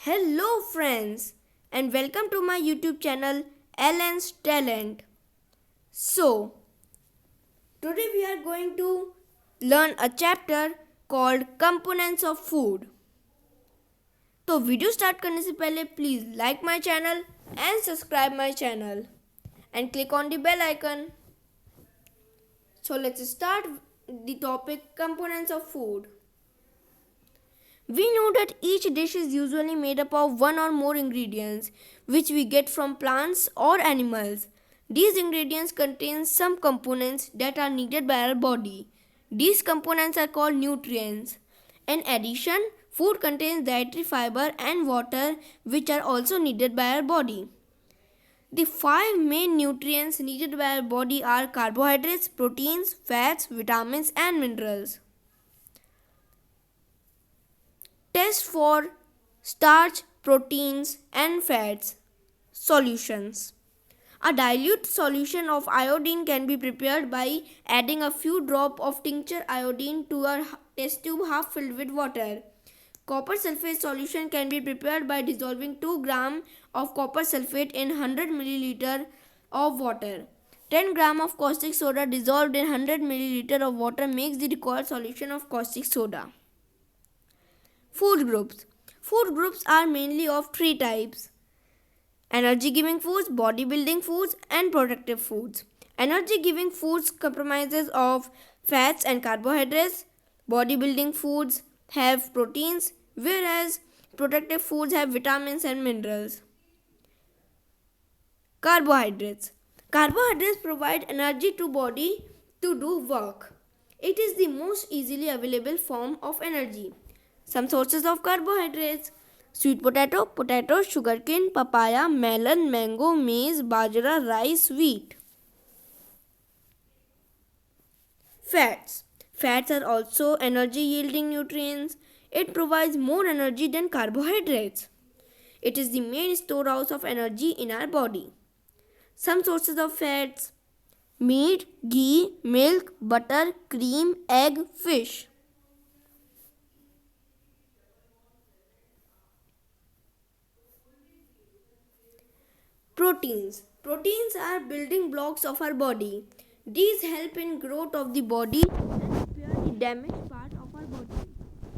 Hello friends and welcome to my YouTube channel Ellen's Talent. So, today we are going to learn a chapter called Components of Food. तो video start करने से पहले please like my channel and subscribe my channel and click on the bell icon. So let's start the topic components of food. We know that each dish is usually made up of one or more ingredients which we get from plants or animals. These ingredients contain some components that are needed by our body. These components are called nutrients. In addition, food contains dietary fiber and water which are also needed by our body. The five main nutrients needed by our body are carbohydrates, proteins, fats, vitamins and minerals. Test for starch, proteins and fats. Solutions. A dilute solution of iodine can be prepared by adding a few drops of tincture iodine to a test tube half filled with water. Copper sulfate solution can be prepared by dissolving 2 grams of copper sulfate in 100 milliliter of water. 10 grams of caustic soda dissolved in 100 milliliter of water makes the required solution of caustic soda. Food groups. Food groups are mainly of three types: energy giving foods, bodybuilding foods and protective foods. Energy giving foods comprises of fats and carbohydrates. Bodybuilding foods have proteins, whereas protective foods have vitamins and minerals. Carbohydrates. Carbohydrates provide energy to body to do work. It is the most easily available form of energy. Some sources of carbohydrates: sweet potato, sugarcane, papaya, melon, mango, maize, bajra, rice, wheat. Fats. Fats are also energy yielding nutrients. It provides more energy than carbohydrates. It is the main storehouse of energy in our body. Some sources of fats: meat, ghee, milk, butter, cream, egg, fish. Proteins. Proteins are building blocks of our body. These help in growth of the body and repair the damaged part of our body.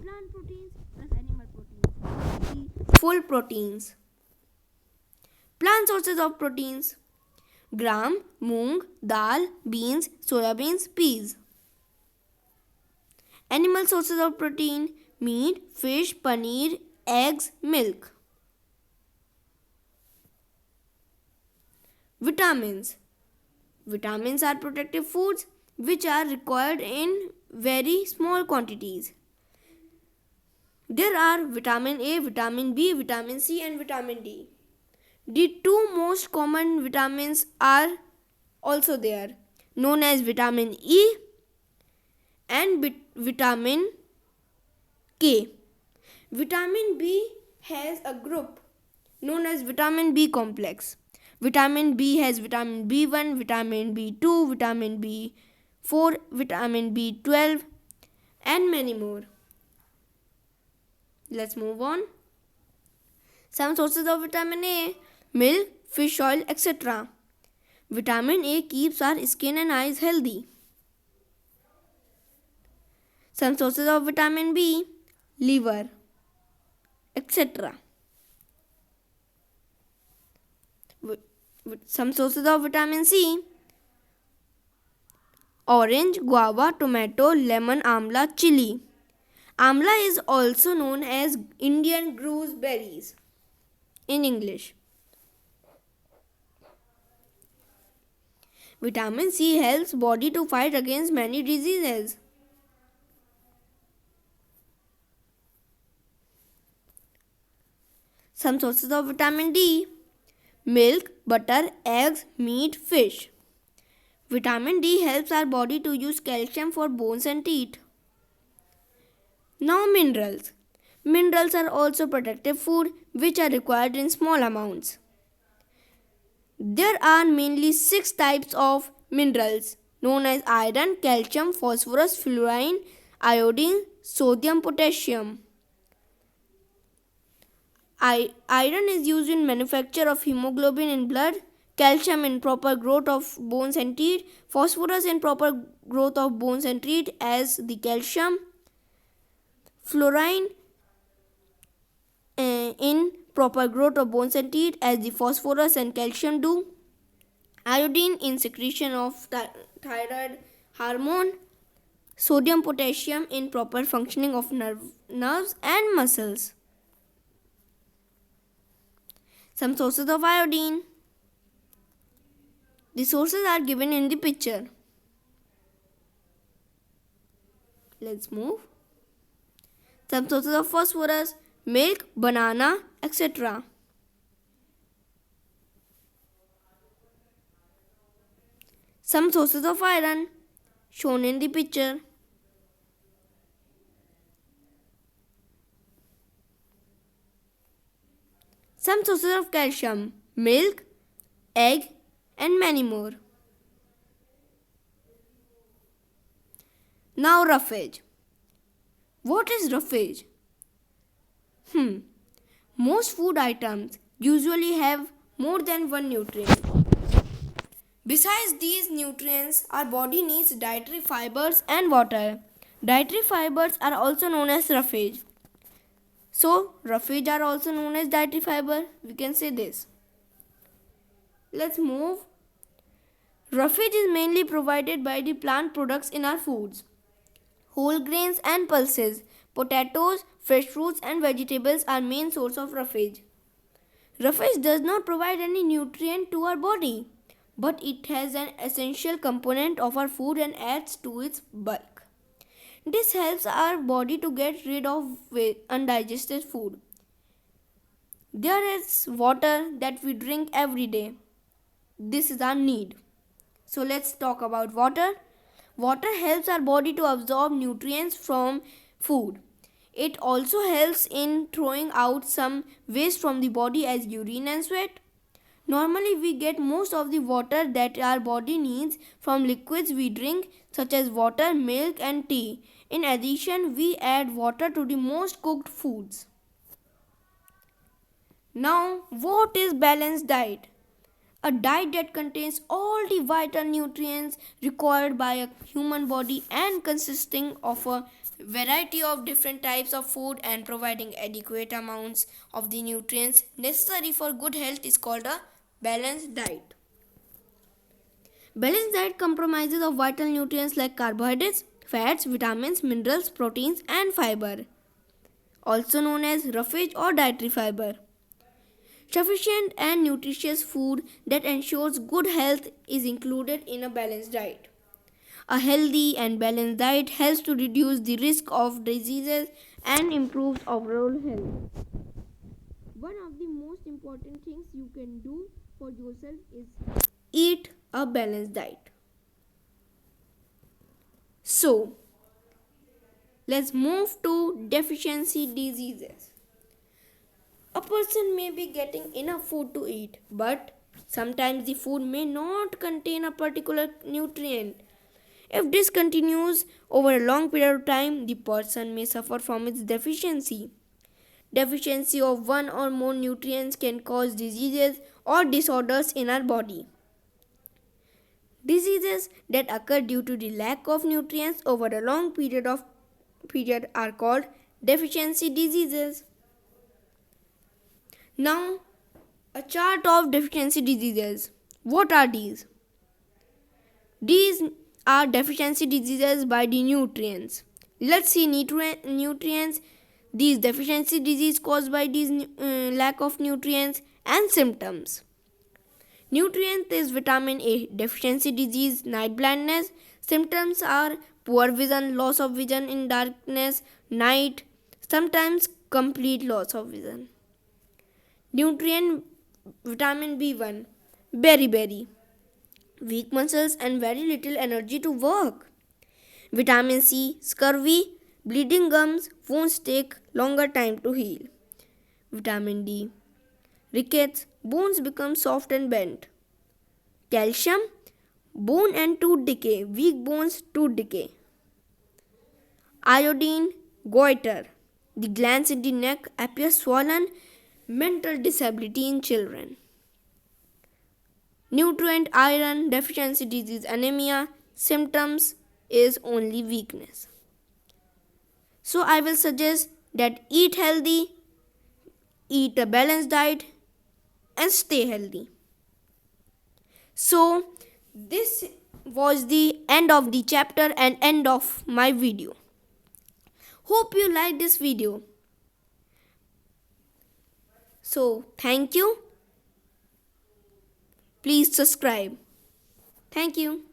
Plant proteins plus animal proteins. Full proteins. Plant sources of proteins: gram, moong, dal, beans, soya beans, peas. Animal sources of protein: meat, fish, paneer, eggs, milk. Vitamins. Vitamins are protective foods which are required in very small quantities. There are vitamin A, vitamin B, vitamin C and vitamin D. The two most common vitamins are also there, known as vitamin E and vitamin K. Vitamin B has a group known as vitamin B complex. Vitamin B has vitamin B1, vitamin B2, vitamin B4, vitamin B12 and many more. Let's move on. Some sources of vitamin A: milk, fish oil, etc. Vitamin A keeps our skin and eyes healthy. Some sources of vitamin B: liver, etc. Some sources of vitamin C: orange, guava, tomato, lemon, amla, chili. Amla is also known as Indian gooseberries in English. Vitamin C helps body to fight against many diseases. Some sources of vitamin D: milk, butter, eggs, meat, fish. Vitamin D helps our body to use calcium for bones and teeth. Now minerals. Minerals are also protective food which are required in small amounts. There are mainly 6 types of minerals known as iron, calcium, phosphorus, fluorine, iodine, sodium, potassium. Iron is used in manufacture of hemoglobin in blood, calcium in proper growth of bones and teeth, phosphorus in proper growth of bones and teeth as the calcium, fluorine in proper growth of bones and teeth as the phosphorus and calcium do, iodine in secretion of thyroid hormone, sodium potassium in proper functioning of nerves and muscles. Some sources of iodine. The sources are given in the picture. Let's move. Some sources of phosphorus, milk, banana, etc. Some sources of iron shown in the picture. Some sources of calcium, milk, egg, and many more. Now roughage. What is roughage? Most food items usually have more than one nutrient. Besides these nutrients, our body needs dietary fibers and water. Dietary fibers are also known as roughage. So, roughage are also known as dietary fiber. We can say this. Let's move. Roughage is mainly provided by the plant products in our foods. Whole grains and pulses, potatoes, fresh fruits and vegetables are main source of roughage. Roughage does not provide any nutrient to our body, but it has an essential component of our food and adds to its bulk. This helps our body to get rid of undigested food. There is water that we drink every day. This is our need. So let's talk about water. Water helps our body to absorb nutrients from food. It also helps in throwing out some waste from the body as urine and sweat. Normally we get most of the water that our body needs from liquids we drink such as water, milk and tea. In addition, we add water to the most cooked foods. Now, what is balanced diet? A diet that contains all the vital nutrients required by a human body and consisting of a variety of different types of food and providing adequate amounts of the nutrients necessary for good health is called a balanced diet. Balanced diet comprises of vital nutrients like carbohydrates, fats, vitamins, minerals, proteins and fiber, also known as roughage or dietary fiber. Sufficient and nutritious food that ensures good health is included in a balanced diet. A healthy and balanced diet helps to reduce the risk of diseases and improves overall health. One of the most important things you can do for yourself is eat a balanced diet. So, let's move to deficiency diseases. A person may be getting enough food to eat, but sometimes the food may not contain a particular nutrient. If this continues over a long period of time, the person may suffer from its deficiency. Deficiency of one or more nutrients can cause diseases or disorders in our body. Diseases that occur due to the lack of nutrients over a long period are called deficiency diseases. Now, a chart of deficiency diseases. What are these? These are deficiency diseases by the nutrients. Let's see nutrients, these deficiency disease caused by these lack of nutrients and symptoms. Nutrient is vitamin A, deficiency disease, night blindness. Symptoms are poor vision, loss of vision in darkness, night, sometimes complete loss of vision. Nutrient vitamin B1, berry, weak muscles and very little energy to work. Vitamin C, scurvy, bleeding gums, wounds take longer time to heal. Vitamin D, rickets, bones become soft and bent. Calcium, bone and tooth decay, weak bones, tooth decay. Iodine, goiter, the glands in the neck appear swollen mental disability in children. Nutrient iron deficiency disease anemia symptoms is only weakness. So I will suggest that eat healthy, eat a balanced diet and stay healthy. So this was the end of the chapter and end of my video. Hope you liked this video. So thank you. Please subscribe. Thank you.